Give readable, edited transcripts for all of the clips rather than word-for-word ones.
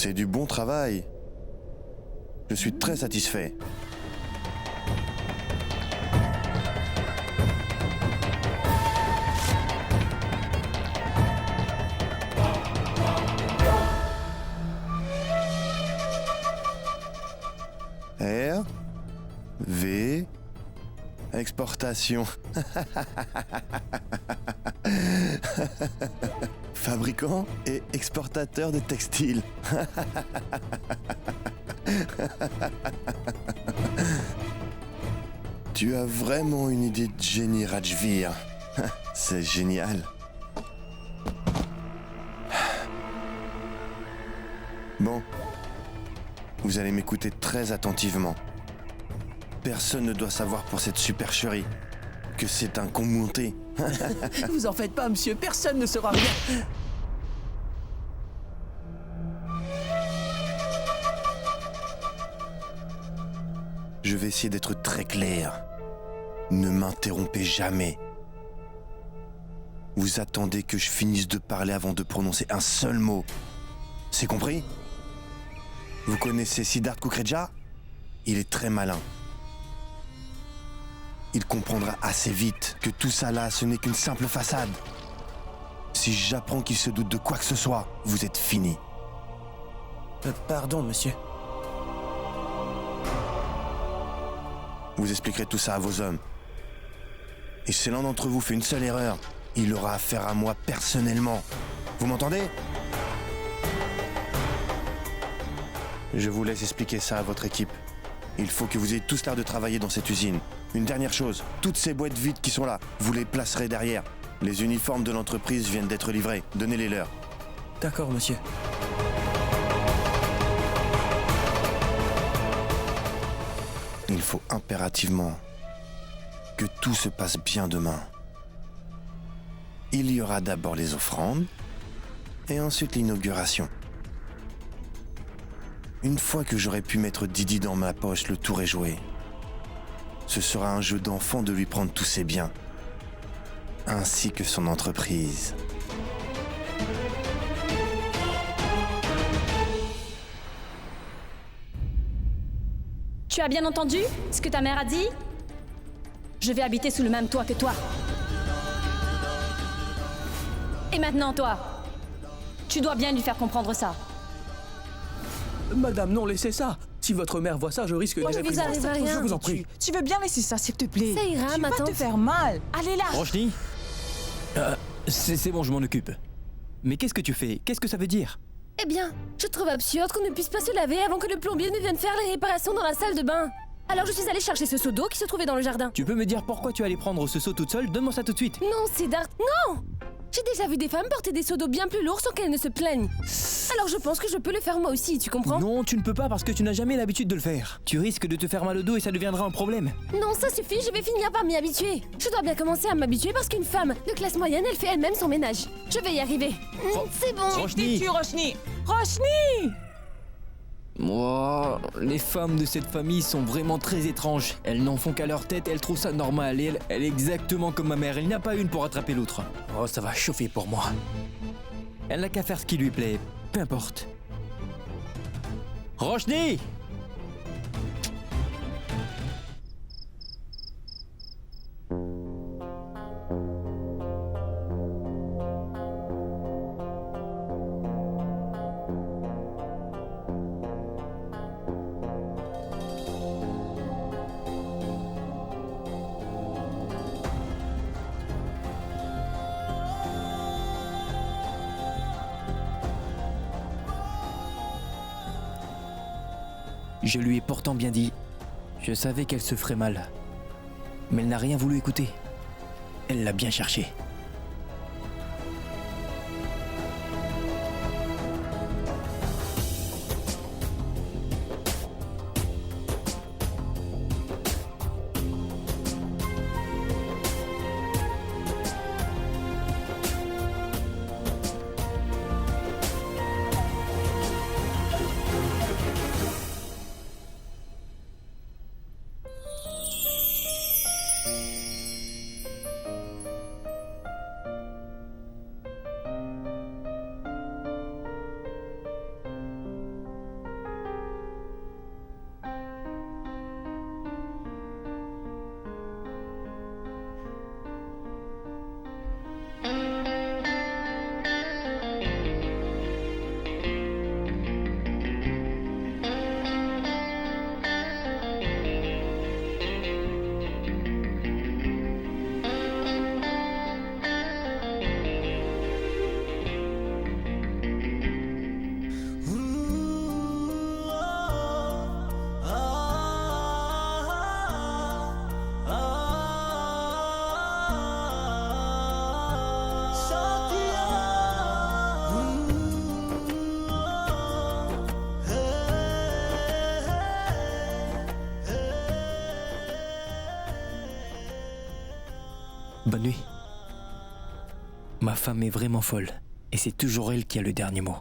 C'est du bon travail. Je suis très satisfait. R, V, exportation. Fabricant et exportateur de textiles. Tu as vraiment une idée de génie, Rajvir. C'est génial. Bon. Vous allez m'écouter très attentivement. Personne ne doit savoir pour cette supercherie que c'est un con monté. Vous en faites pas, monsieur, personne ne saura rien. Je vais essayer d'être très clair. Ne m'interrompez jamais. Vous attendez que je finisse de parler avant de prononcer un seul mot. C'est compris ? Vous connaissez Siddharth Kukreja ? Il est très malin. Il comprendra assez vite que tout ça là, ce n'est qu'une simple façade. Si j'apprends qu'il se doute de quoi que ce soit, vous êtes fini. Pardon, monsieur. Vous expliquerez tout ça à vos hommes. Et si l'un d'entre vous fait une seule erreur, il aura affaire à moi personnellement. Vous m'entendez ? Je vous laisse expliquer ça à votre équipe. Il faut que vous ayez tous l'air de travailler dans cette usine. Une dernière chose, toutes ces boîtes vides qui sont là, vous les placerez derrière. Les uniformes de l'entreprise viennent d'être livrés. Donnez-les leur. D'accord, monsieur. Il faut impérativement que tout se passe bien demain. Il y aura d'abord les offrandes et ensuite l'inauguration. Une fois que j'aurai pu mettre Didi dans ma poche, le tour est joué. Ce sera un jeu d'enfant de lui prendre tous ses biens, ainsi que son entreprise. Tu as bien entendu ce que ta mère a dit ? Je vais habiter sous le même toit que toi. Et maintenant, toi, tu dois bien lui faire comprendre ça. Madame, non, laissez ça. Si votre mère voit ça, je risque Moi, des je vous réprimandes. arrive à rien. Je vous en prie. Tu veux bien laisser ça, s'il te plaît? Ça ira, tu ma vas tante. te faire mal. Allez là. Roshni C'est bon, je m'en occupe. Mais qu'est-ce que tu fais? Qu'est-ce que ça veut dire? Eh bien, je trouve absurde qu'on ne puisse pas se laver avant que le plombier ne vienne faire les réparations dans la salle de bain. Alors je suis allée chercher ce seau d'eau qui se trouvait dans le jardin. Tu peux me dire pourquoi tu allais prendre ce seau toute seule? Donne-moi ça tout de suite. Non, Siddharth, non! J'ai déjà vu des femmes porter des seaux d'eau bien plus lourds sans qu'elles ne se plaignent. Alors je pense que je peux le faire moi aussi, tu comprends? Non, tu ne peux pas parce que tu n'as jamais l'habitude de le faire. Tu risques de te faire mal au dos et ça deviendra un problème. Non, ça suffit, je vais finir par m'y habituer. Je dois bien commencer à m'habituer parce qu'une femme de classe moyenne, elle fait elle-même son ménage. Je vais y arriver. C'est bon. Roshni Tais-tu, Roshni. Roshni! Moi, les femmes de cette famille sont vraiment très étranges. Elles n'en font qu'à leur tête, elles trouvent ça normal et elle est exactement comme ma mère, il n'y a pas une pour attraper l'autre. Oh, ça va chauffer pour moi. Elle n'a qu'à faire ce qui lui plaît, peu importe. Roshni! Je lui ai pourtant bien dit. Je savais qu'elle se ferait mal. Mais elle n'a rien voulu écouter. Elle l'a bien cherché. Bonne nuit. Ma femme est vraiment folle, et c'est toujours elle qui a le dernier mot.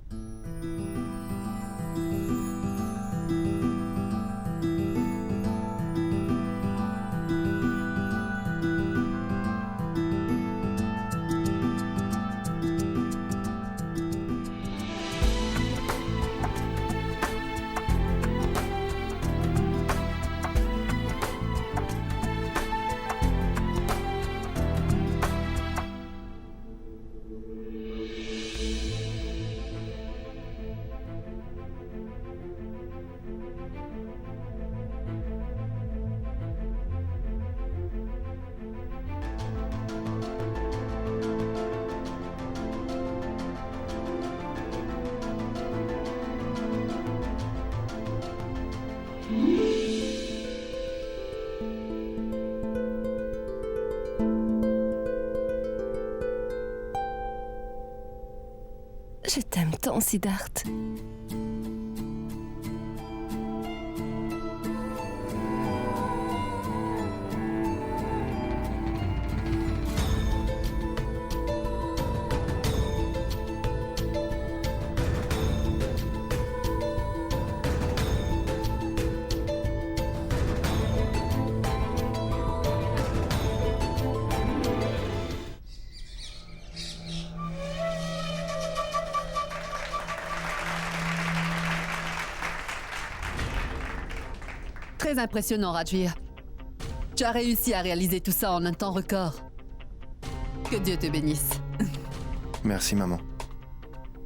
Je t'aime tant, Siddharth. Très impressionnant, Rajvir. Tu as réussi à réaliser tout ça en un temps record. Que Dieu te bénisse. Merci, maman.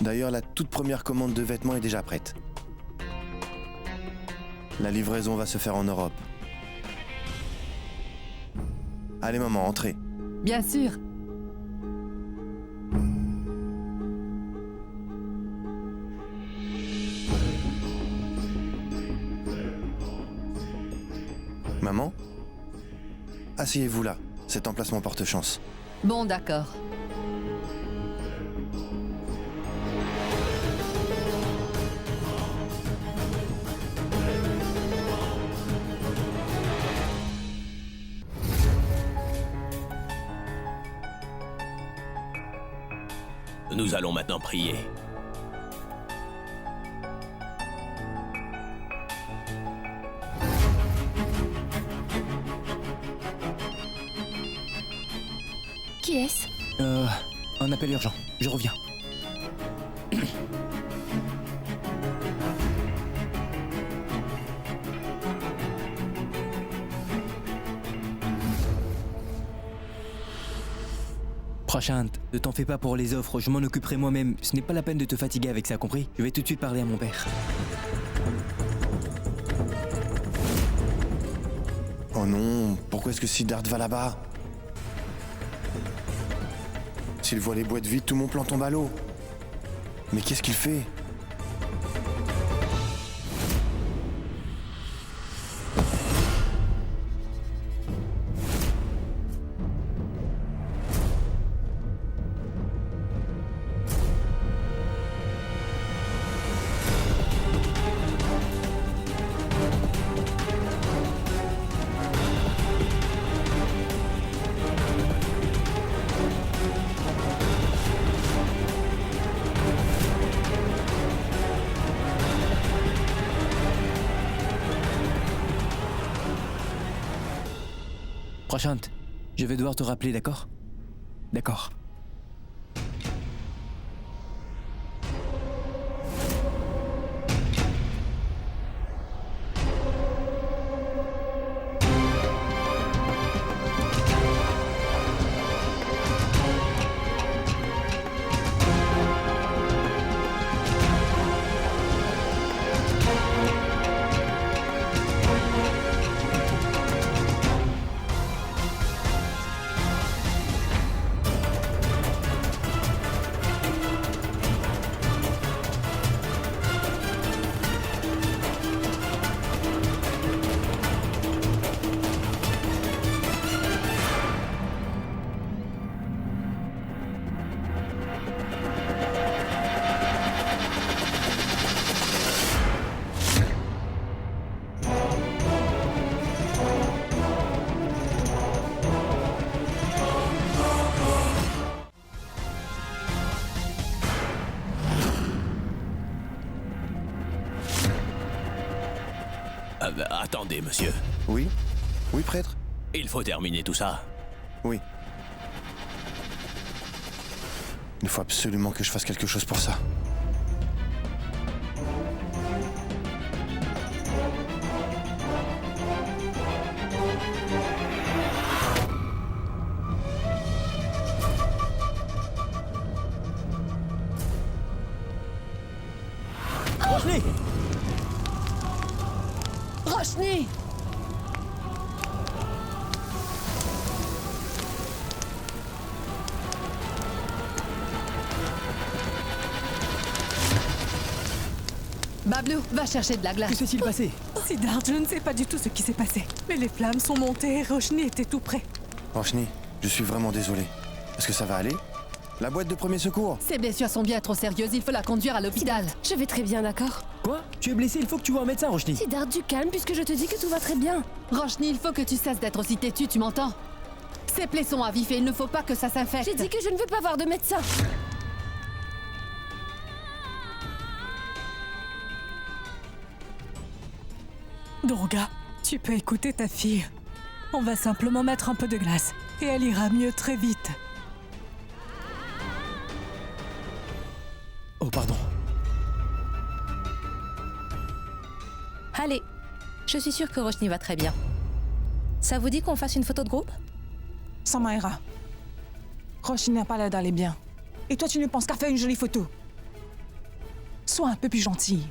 D'ailleurs, la toute première commande de vêtements est déjà prête. La livraison va se faire en Europe. Allez, maman, entrez. Bien sûr. Maman? Asseyez-vous là. Cet emplacement porte chance. Bon, d'accord. Nous allons maintenant prier. Qui est-ce? Un appel urgent. Je reviens. Prashant, ne t'en fais pas pour les offres, je m'en occuperai moi-même. Ce n'est pas la peine de te fatiguer avec ça, compris? Je vais tout de suite parler à mon père. Oh non, pourquoi est-ce que Siddharth va là-bas? S'il voit les boîtes vides, tout mon plan tombe à l'eau. Mais qu'est-ce qu'il fait? Prashant, je vais devoir te rappeler, d'accord? D'accord. Attendez, monsieur. Oui? Oui, prêtre? Il faut terminer tout ça. Oui. Il faut absolument que je fasse quelque chose pour ça. Roshni! Roshni! Bablou, va chercher de la glace. Que s'est-il passé? Siddharth, je ne sais pas du tout ce qui s'est passé. Mais les flammes sont montées et Roshni était tout près. Roshni, je suis vraiment désolé. Est-ce que ça va aller? La boîte de premier secours? Ses blessures sont bien trop sérieuses, il faut la conduire à l'hôpital. Je vais très bien, d'accord? Quoi? Tu es blessé, il faut que tu vois un médecin, Roshni. Siddharth, du calme puisque je te dis que tout va très bien. Roshni, il faut que tu cesses d'être aussi têtu, tu m'entends? Ses plaies sont à vif et il ne faut pas que ça s'infecte. J'ai dit que je ne veux pas voir de médecin. Durga, tu peux écouter ta fille. On va simplement mettre un peu de glace et elle ira mieux très vite. Oh, pardon. Allez, je suis sûre que Roshni va très bien. Ça vous dit qu'on fasse une photo de groupe? Samaira, Roshni n'a pas l'air d'aller bien. Et toi, tu ne penses qu'à faire une jolie photo. Sois un peu plus gentille.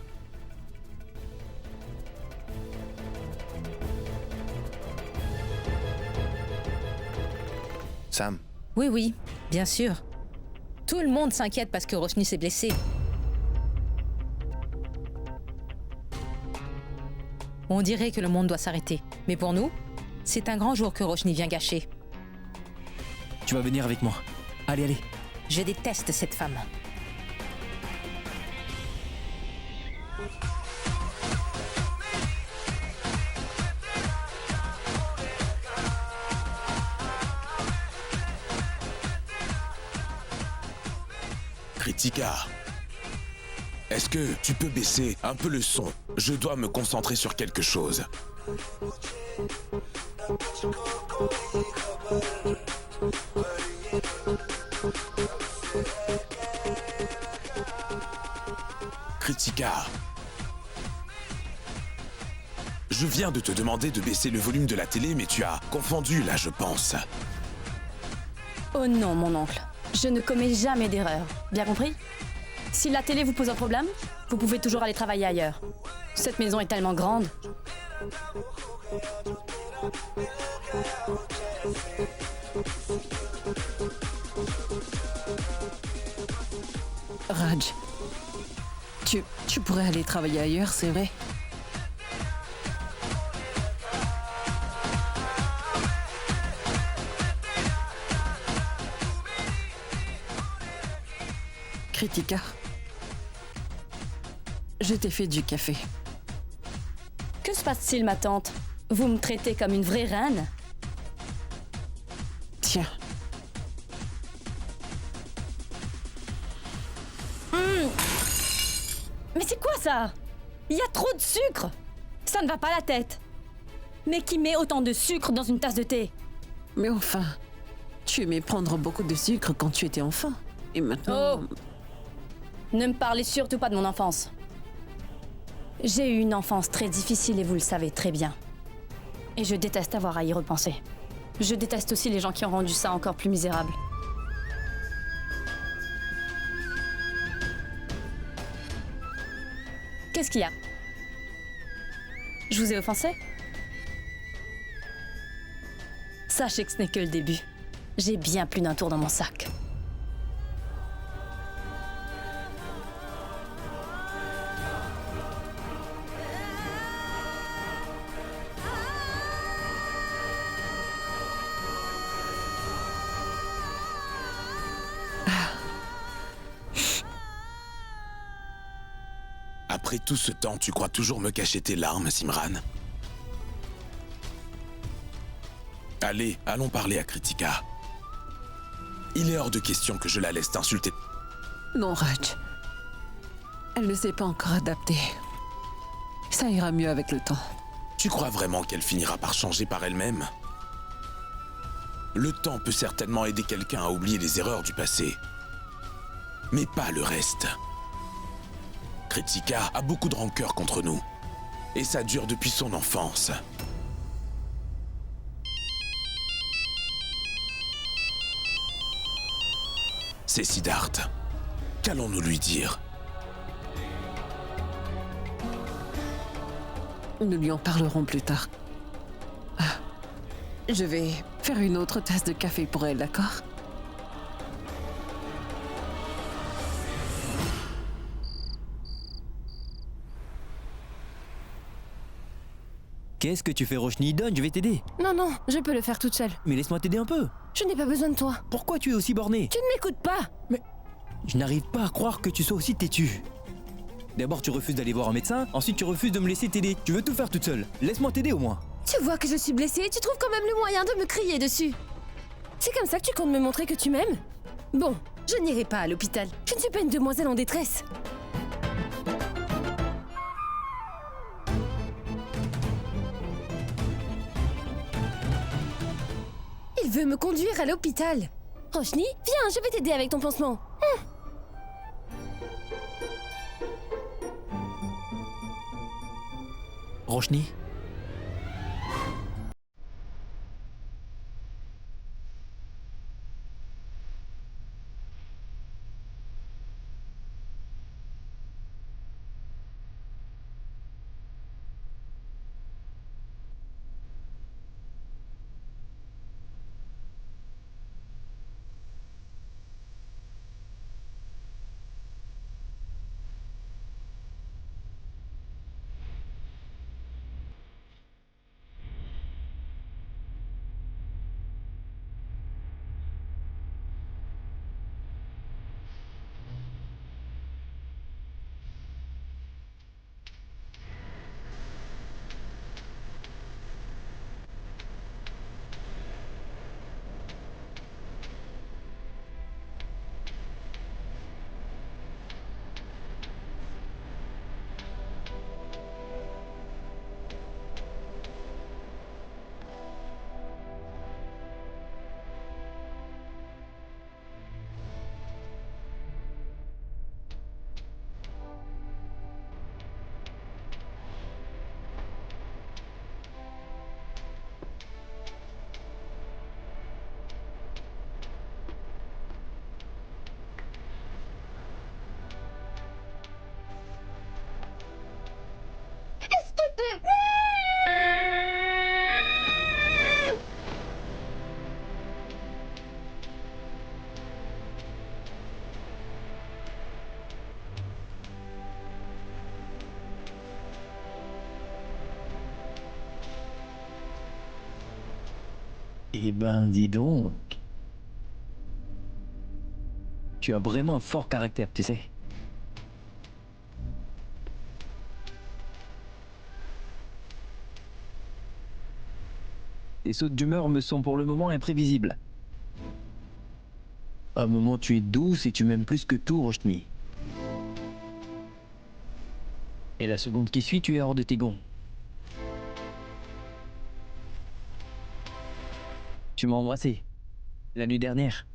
Sam, Oui, oui, bien sûr. Tout le monde s'inquiète parce que Roshni s'est blessée. On dirait que le monde doit s'arrêter. Mais pour nous, c'est un grand jour que Roshni vient gâcher. Tu vas venir avec moi. Allez, allez. Je déteste cette femme. Kritika, est-ce que tu peux baisser un peu le son? Je dois me concentrer sur quelque chose. Kritika, je viens de te demander de baisser le volume de la télé, mais tu as confondu là, je pense. Oh non, mon oncle. Je ne commets jamais d'erreur. Bien compris? Si la télé vous pose un problème, vous pouvez toujours aller travailler ailleurs. Cette maison est tellement grande. Raj, tu pourrais aller travailler ailleurs, c'est vrai? Kritika, je t'ai fait du café. Que se passe-t-il, ma tante? Vous me traitez comme une vraie reine? Tiens. Mais c'est quoi ça? Il y a trop de sucre! Ça ne va pas la tête! Mais qui met autant de sucre dans une tasse de thé? Mais enfin, tu aimais prendre beaucoup de sucre quand tu étais enfant. Et maintenant... Oh! Ne me parlez surtout pas de mon enfance. J'ai eu une enfance très difficile et vous le savez très bien. Et je déteste avoir à y repenser. Je déteste aussi les gens qui ont rendu ça encore plus misérable. Qu'est-ce qu'il y a? Je vous ai offensé? Sachez que ce n'est que le début. J'ai bien plus d'un tour dans mon sac. Après tout ce temps, tu crois toujours me cacher tes larmes, Simran? Allez, allons parler à Kritika. Il est hors de question que je la laisse t'insulter. Non, Raj. Elle ne s'est pas encore adaptée. Ça ira mieux avec le temps. Tu crois vraiment qu'elle finira par changer par elle-même? Le temps peut certainement aider quelqu'un à oublier les erreurs du passé, mais pas le reste. Kritika a beaucoup de rancœur contre nous, et ça dure depuis son enfance. C'est Siddharth. Qu'allons-nous lui dire? Nous lui en parlerons plus tard. Ah, je vais faire une autre tasse de café pour elle, d'accord? Qu'est-ce que tu fais, Roshni? Donne, je vais t'aider. Non, non, je peux le faire toute seule. Mais laisse-moi t'aider un peu. Je n'ai pas besoin de toi. Pourquoi tu es aussi borné? Tu ne m'écoutes pas. Je n'arrive pas à croire que tu sois aussi têtu. D'abord tu refuses d'aller voir un médecin, ensuite tu refuses de me laisser t'aider. Tu veux tout faire toute seule. Laisse-moi t'aider au moins. Tu vois que je suis blessée et tu trouves quand même le moyen de me crier dessus. C'est comme ça que tu comptes me montrer que tu m'aimes? Bon, je n'irai pas à l'hôpital. Je ne suis pas une demoiselle en détresse. Il veut me conduire à l'hôpital. Roshni, viens, je vais t'aider avec ton pansement. Roshni? Eh ben, dis donc. Tu as vraiment un fort caractère, tu sais. Tes sautes d'humeur me sont pour le moment imprévisibles. À un moment, tu es douce et tu m'aimes plus que tout, Roshni. Et la seconde qui suit, tu es hors de tes gonds. Tu m'as embrassé. La nuit dernière.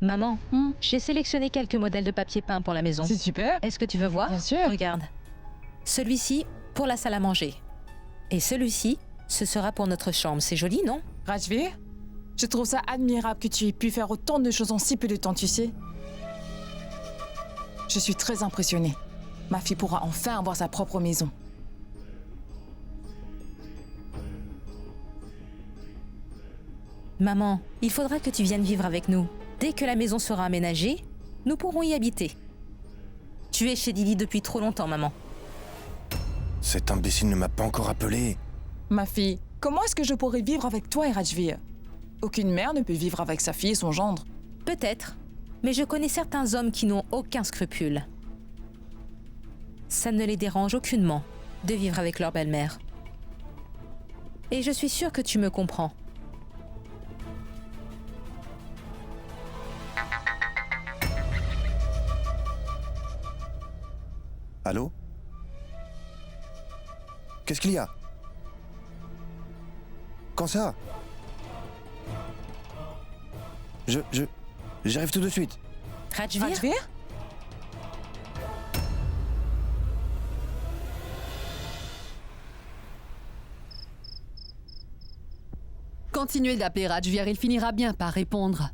Maman, j'ai sélectionné quelques modèles de papier peint pour la maison. C'est super. Est-ce que tu veux voir? Bien sûr. Regarde. Celui-ci pour la salle à manger. Et celui-ci, ce sera pour notre chambre. C'est joli, non? Rajveer, je trouve ça admirable que tu aies pu faire autant de choses en si peu de temps, tu sais. Je suis très impressionnée. Ma fille pourra enfin avoir sa propre maison. Maman, il faudra que tu viennes vivre avec nous. Dès que la maison sera aménagée, nous pourrons y habiter. Tu es chez Lily depuis trop longtemps, maman. Cet imbécile ne m'a pas encore appelé. Ma fille, comment est-ce que je pourrais vivre avec toi et Rajveer? Aucune mère ne peut vivre avec sa fille et son gendre. Peut-être, mais je connais certains hommes qui n'ont aucun scrupule. Ça ne les dérange aucunement de vivre avec leur belle-mère. Et je suis sûre que tu me comprends. Allô? Qu'est-ce qu'il y a? Quand ça? J'arrive tout de suite. Rajveer? Rajveer? Continuez d'appeler Rajveer, il finira bien par répondre.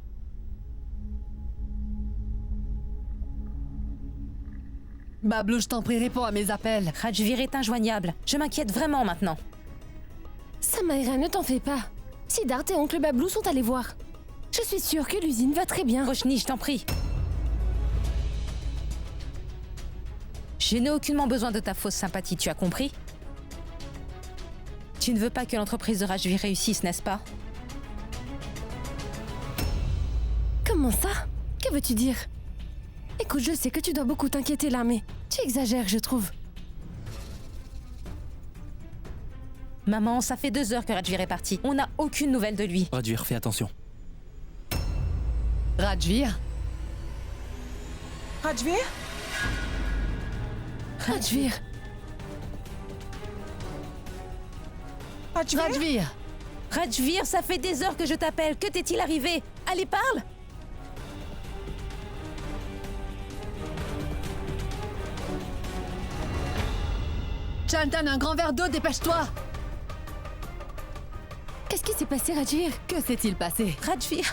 Bablou, je t'en prie, réponds à mes appels. Rajveer est injoignable. Je m'inquiète vraiment maintenant. Samaira, ne t'en fais pas. Siddharth et oncle Bablou sont allés voir. Je suis sûre que l'usine va très bien. Roshni, je t'en prie. Je n'ai aucunement besoin de ta fausse sympathie, tu as compris? Tu ne veux pas que l'entreprise de Rajveer réussisse, n'est-ce pas? Comment ça? Que veux-tu dire? Écoute, je sais que tu dois beaucoup t'inquiéter là, mais tu exagères, je trouve. Maman, ça fait 2 heures que Rajveer est parti. On n'a aucune nouvelle de lui. Rajveer, fais attention. Rajveer? Rajveer? Rajveer. Rajveer? Rajveer? Rajveer, ça fait des heures que je t'appelle. Que t'est-il arrivé? Allez, parle! Chantan, un grand verre d'eau, dépêche-toi! Qu'est-ce qui s'est passé, Rajveer? Que s'est-il passé? Rajveer!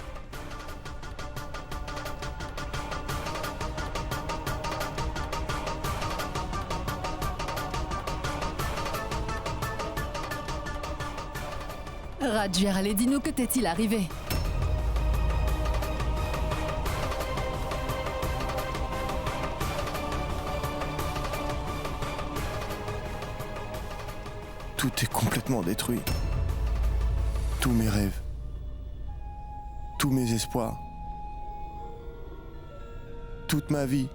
Rajveer, allez, dis-nous que t'est-il arrivé? Tout est complètement détruit. Tous mes rêves. Tous mes espoirs. Toute ma vie.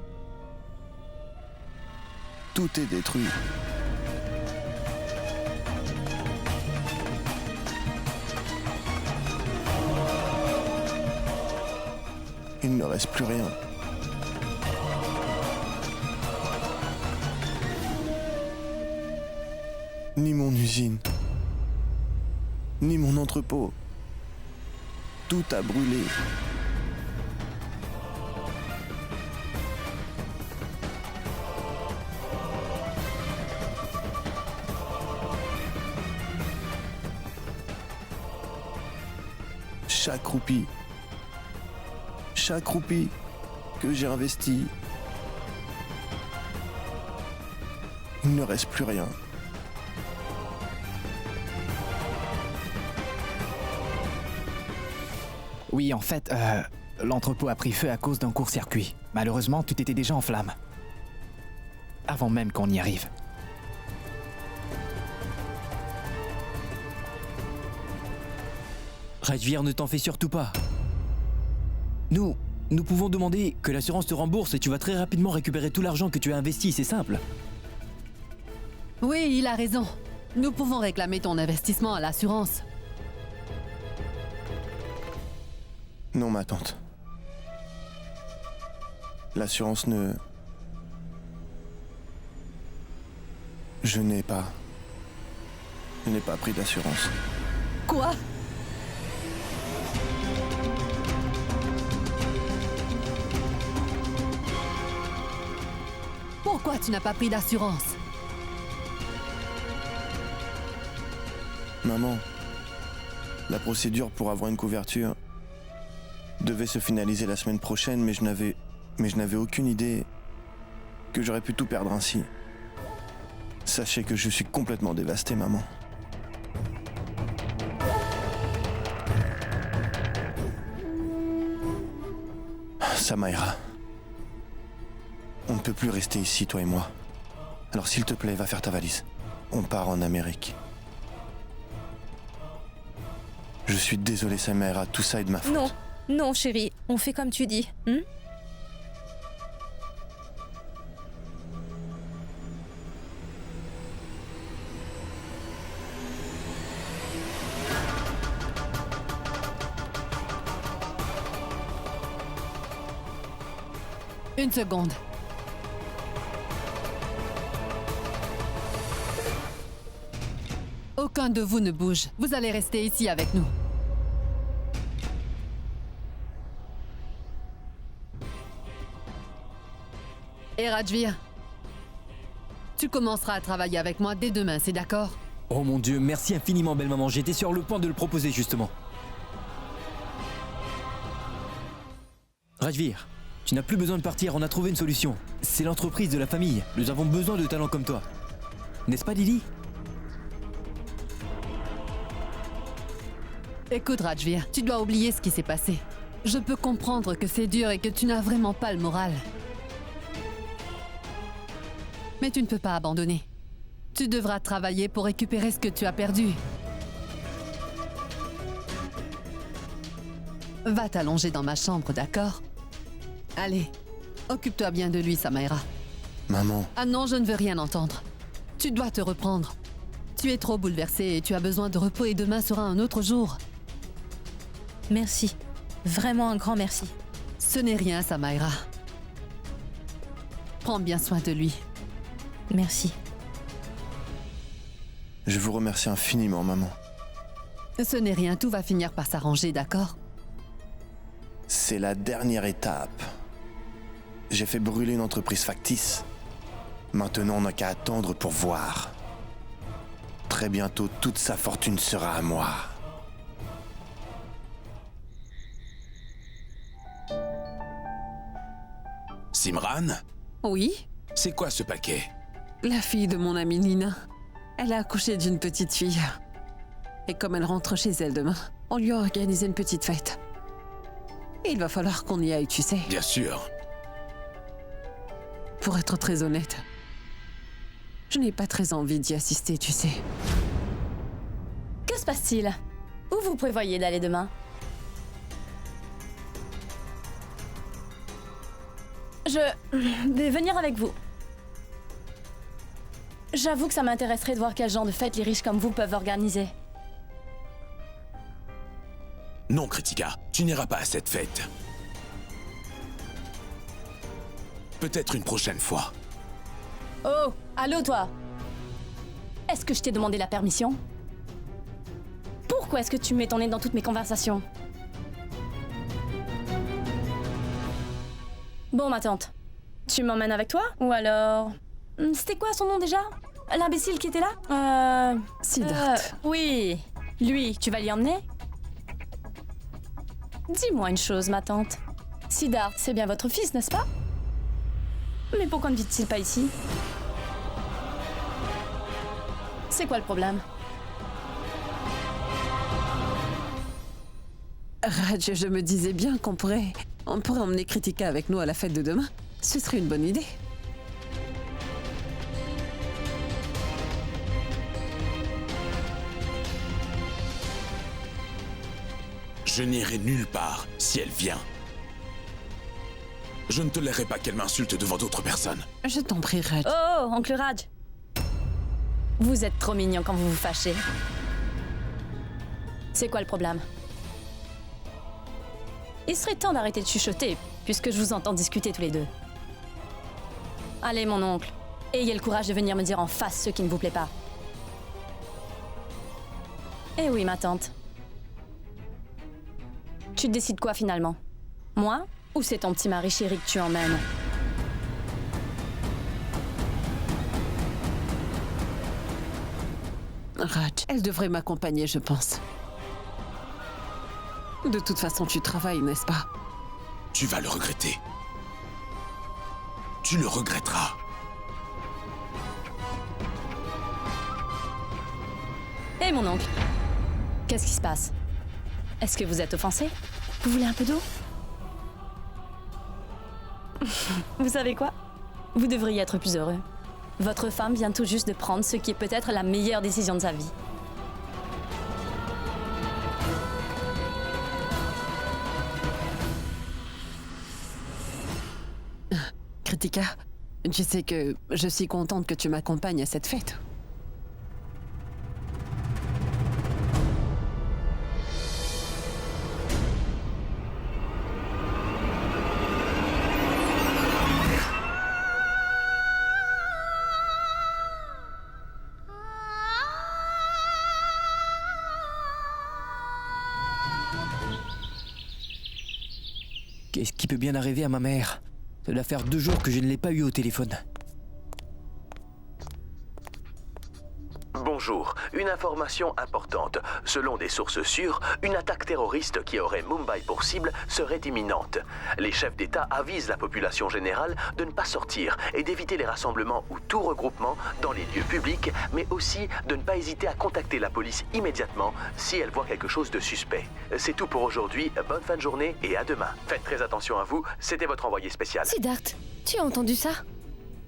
Tout est détruit. Il ne reste plus rien. Ni mon usine, ni mon entrepôt. Tout a brûlé. Chaque roupie que j'ai investi, il ne reste plus rien. Oui, en fait, l'entrepôt a pris feu à cause d'un court-circuit. Malheureusement, tout était déjà en flammes. Avant même qu'on y arrive. Rajveer, ne t'en fais surtout pas. Nous pouvons demander que l'assurance te rembourse et tu vas très rapidement récupérer tout l'argent que tu as investi, c'est simple. Oui, il a raison. Nous pouvons réclamer ton investissement à l'assurance. Non, ma tante. L'assurance ne... Je n'ai pas pris d'assurance. Quoi? Pourquoi tu n'as pas pris d'assurance? Maman, la procédure pour avoir une couverture devait se finaliser la semaine prochaine, mais je n'avais aucune idée que j'aurais pu tout perdre ainsi. Sachez que je suis complètement dévasté, maman. Samaira, on ne peut plus rester ici, toi et moi. Alors s'il te plaît, va faire ta valise. On part en Amérique. Je suis désolé, Samaira, tout ça est de ma faute. Non, non, chérie, on fait comme tu dis. Une seconde. Aucun de vous ne bouge. Vous allez rester ici avec nous. Et Rajvir, tu commenceras à travailler avec moi dès demain, c'est d'accord? Oh mon Dieu, merci infiniment, belle maman. J'étais sur le point de le proposer, justement. Rajvir, tu n'as plus besoin de partir, on a trouvé une solution. C'est l'entreprise de la famille. Nous avons besoin de talents comme toi. N'est-ce pas, Lily? Écoute, Rajvir, tu dois oublier ce qui s'est passé. Je peux comprendre que c'est dur et que tu n'as vraiment pas le moral. Mais tu ne peux pas abandonner. Tu devras travailler pour récupérer ce que tu as perdu. Va t'allonger dans ma chambre, d'accord? Allez, occupe-toi bien de lui, Samaira. Maman. Ah non, je ne veux rien entendre. Tu dois te reprendre. Tu es trop bouleversée et tu as besoin de repos et demain sera un autre jour. Merci. Vraiment un grand merci. Ce n'est rien, Samaira. Prends bien soin de lui. Merci. Je vous remercie infiniment, maman. Ce n'est rien, tout va finir par s'arranger, d'accord? C'est la dernière étape. J'ai fait brûler une entreprise factice. Maintenant, on n'a qu'à attendre pour voir. Très bientôt, toute sa fortune sera à moi. Simran? Oui? C'est quoi ce paquet? La fille de mon amie Nina. Elle a accouché d'une petite fille. Et comme elle rentre chez elle demain, on lui a organisé une petite fête. Et il va falloir qu'on y aille, tu sais. Bien sûr. Pour être très honnête, je n'ai pas très envie d'y assister, tu sais. Que se passe-t-il? Où vous prévoyez d'aller demain? Je vais venir avec vous. J'avoue que ça m'intéresserait de voir quel genre de fête les riches comme vous peuvent organiser. Non, Kritika, tu n'iras pas à cette fête. Peut-être une prochaine fois. Oh, allô toi? Est-ce que je t'ai demandé la permission? Pourquoi est-ce que tu mets ton nez dans toutes mes conversations? Bon, ma tante, tu m'emmènes avec toi? Ou alors... C'était quoi son nom déjà? L'imbécile qui était là? Siddharth. Oui, lui, tu vas l'y emmener? Dis-moi une chose, ma tante. Siddharth, c'est bien votre fils, n'est-ce pas? Mais pourquoi ne vit-il pas ici? C'est quoi le problème? Raj, je me disais bien qu'on pourrait emmener Kritika avec nous à la fête de demain. Ce serait une bonne idée. Je n'irai nulle part si elle vient. Je ne tolérerai pas qu'elle m'insulte devant d'autres personnes. Je t'en prie, Raj. Oh, oncle Raj. Vous êtes trop mignon quand vous vous fâchez. C'est quoi le problème? Il serait temps d'arrêter de chuchoter, puisque je vous entends discuter tous les deux. Allez, mon oncle, ayez le courage de venir me dire en face ce qui ne vous plaît pas. Eh oui, ma tante. Tu décides quoi finalement? Moi ou c'est ton petit mari chéri que tu emmènes? Raj, elle devrait m'accompagner, je pense. De toute façon, tu travailles, n'est-ce pas? Tu vas le regretter. Tu le regretteras. Hé, mon oncle. Qu'est-ce qui se passe? Est-ce que vous êtes offensé? Vous voulez un peu d'eau? Vous savez quoi? Vous devriez être plus heureux. Votre femme vient tout juste de prendre ce qui est peut-être la meilleure décision de sa vie. Kritika, tu sais que je suis contente que tu m'accompagnes à cette fête. Qu'est-ce qui peut bien arriver à ma mère? Ça doit faire 2 jours que je ne l'ai pas eu au téléphone. Bonjour, une information importante. Selon des sources sûres, une attaque terroriste qui aurait Mumbai pour cible serait imminente. Les chefs d'État avisent la population générale de ne pas sortir et d'éviter les rassemblements ou tout regroupement dans les lieux publics, mais aussi de ne pas hésiter à contacter la police immédiatement si elle voit quelque chose de suspect. C'est tout pour aujourd'hui, bonne fin de journée et à demain. Faites très attention à vous, c'était votre envoyé spécial. Siddharth, tu as entendu ça?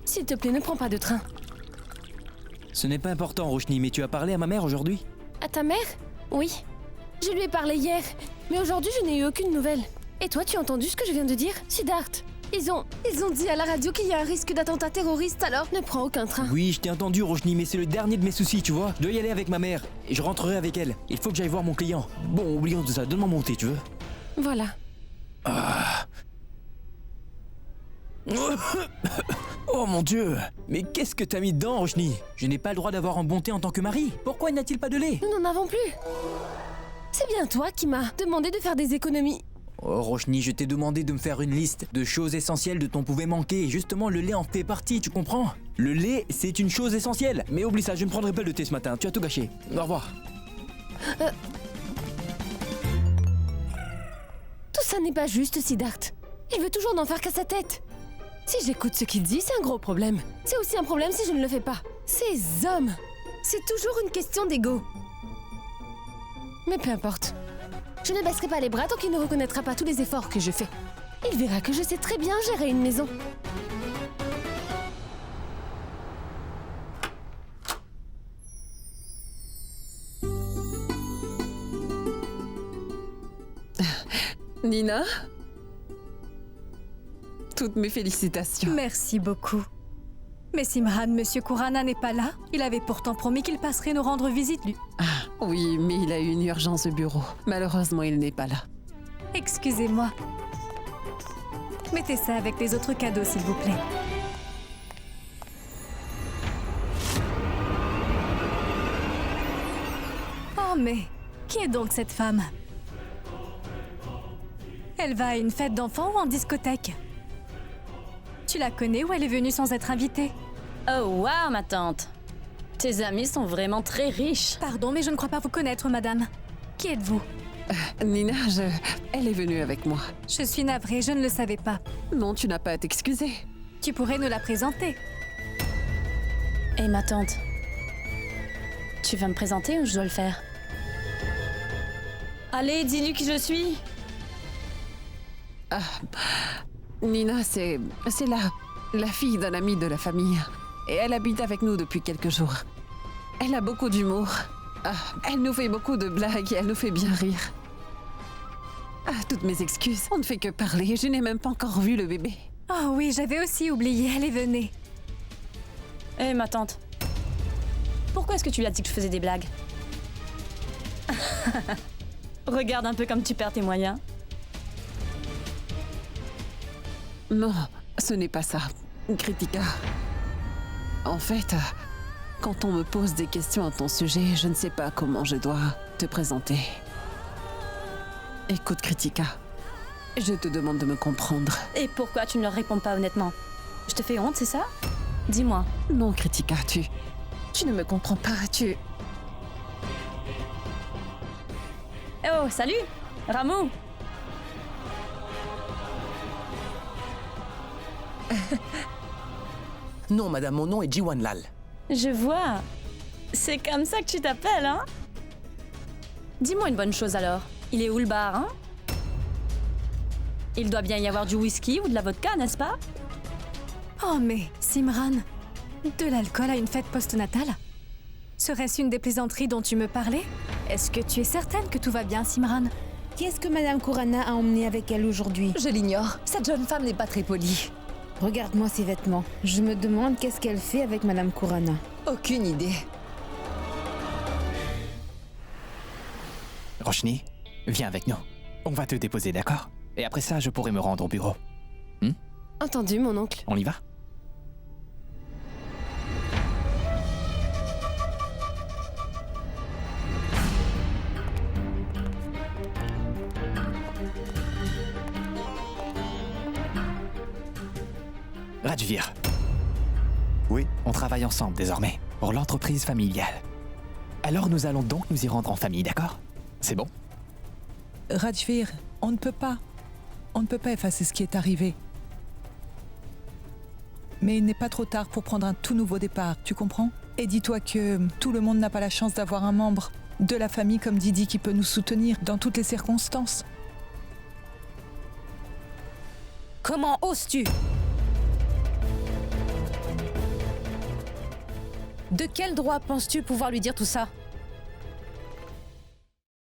S'il te plaît, ne prends pas de train. Ce n'est pas important, Roshni, mais tu as parlé à ma mère aujourd'hui? À ta mère? Oui. Je lui ai parlé hier, mais aujourd'hui je n'ai eu aucune nouvelle. Et toi, tu as entendu ce que je viens de dire? Siddharth, ils ont dit à la radio qu'il y a un risque d'attentat terroriste, alors ne prends aucun train. Oui, je t'ai entendu, Roshni, mais c'est le dernier de mes soucis, tu vois. Je dois y aller avec ma mère, et je rentrerai avec elle. Il faut que j'aille voir mon client. Bon, oublions tout ça, donne-moi mon thé, tu veux? Voilà. Ah. Oh mon Dieu! Mais qu'est-ce que t'as mis dedans, Roshni? Je n'ai pas le droit d'avoir un bon thé en tant que mari. Pourquoi n'y a-t-il pas de lait? Nous n'en avons plus. C'est bien toi qui m'as demandé de faire des économies. Oh Roshni, je t'ai demandé de me faire une liste de choses essentielles dont on pouvait manquer. Et justement, le lait en fait partie, tu comprends? Le lait, c'est une chose essentielle. Mais oublie ça, je ne prendrai pas le thé ce matin. Tu as tout gâché. Au revoir. Tout ça n'est pas juste, Siddharth. Il veut toujours n'en faire qu'à sa tête. Si j'écoute ce qu'il dit, c'est un gros problème. C'est aussi un problème si je ne le fais pas. Ces hommes, c'est toujours une question d'ego. Mais peu importe. Je ne baisserai pas les bras tant qu'il ne reconnaîtra pas tous les efforts que je fais. Il verra que je sais très bien gérer une maison. Nina? Toutes mes félicitations. Merci beaucoup. Mais Simran, Monsieur Khurana n'est pas là. Il avait pourtant promis qu'il passerait nous rendre visite, lui. Ah, oui, mais il a eu une urgence au bureau. Malheureusement, il n'est pas là. Excusez-moi. Mettez ça avec les autres cadeaux, s'il vous plaît. Oh, mais qui est donc cette femme? Elle va à une fête d'enfants ou en discothèque? Tu la connais ou elle est venue sans être invitée? Oh waouh, ma tante. Tes amis sont vraiment très riches. Pardon, mais je ne crois pas vous connaître, madame. Qui êtes-vous? Nina, elle est venue avec moi. Je suis navrée, je ne le savais pas. Non, tu n'as pas à t'excuser. Tu pourrais nous la présenter. Hé, ma tante. Tu vas me présenter ou je dois le faire? Allez, dis-lui qui je suis. Ah, Nina, c'est la fille d'un ami de la famille. Et elle habite avec nous depuis quelques jours. Elle a beaucoup d'humour. Ah, elle nous fait beaucoup de blagues et elle nous fait bien rire. Ah, toutes mes excuses. On ne fait que parler. Je n'ai même pas encore vu le bébé. Oh oui, j'avais aussi oublié. Allez, venez. Hé, ma tante. Pourquoi est-ce que tu lui as dit que je faisais des blagues? Regarde un peu comme tu perds tes moyens. Non, ce n'est pas ça. Kritika. En fait, quand on me pose des questions à ton sujet, je ne sais pas comment je dois te présenter. Écoute, Kritika. Je te demande de me comprendre. Et pourquoi tu ne leur réponds pas honnêtement? Je te fais honte, c'est ça? Dis-moi. Non, Kritika, tu ne me comprends pas, Oh, salut Rameau. Non, madame, mon nom est Jiwan Lal. Je vois. C'est comme ça que tu t'appelles, hein? Dis-moi une bonne chose alors. Il est où le bar, hein? Il doit bien y avoir du whisky ou de la vodka, n'est-ce pas? Oh mais, Simran, de l'alcool à une fête postnatale? Serait-ce une des plaisanteries dont tu me parlais? Est-ce que tu es certaine que tout va bien, Simran? Qu'est-ce que Madame Kurana a emmené avec elle aujourd'hui? Je l'ignore. Cette jeune femme n'est pas très polie. Regarde-moi ses vêtements. Je me demande qu'est-ce qu'elle fait avec Madame Kurana. Aucune idée. Roshni, viens avec nous. On va te déposer, d'accord? Et après ça, je pourrai me rendre au bureau. Entendu, mon oncle. On y va? Rajvir. Oui? On travaille ensemble désormais, pour l'entreprise familiale. Alors nous allons donc nous y rendre en famille, d'accord? C'est bon? Rajvir, on ne peut pas. On ne peut pas effacer ce qui est arrivé. Mais il n'est pas trop tard pour prendre un tout nouveau départ, tu comprends? Et dis-toi que tout le monde n'a pas la chance d'avoir un membre de la famille comme Didi qui peut nous soutenir dans toutes les circonstances. Comment oses-tu? De quel droit penses-tu pouvoir lui dire tout ça?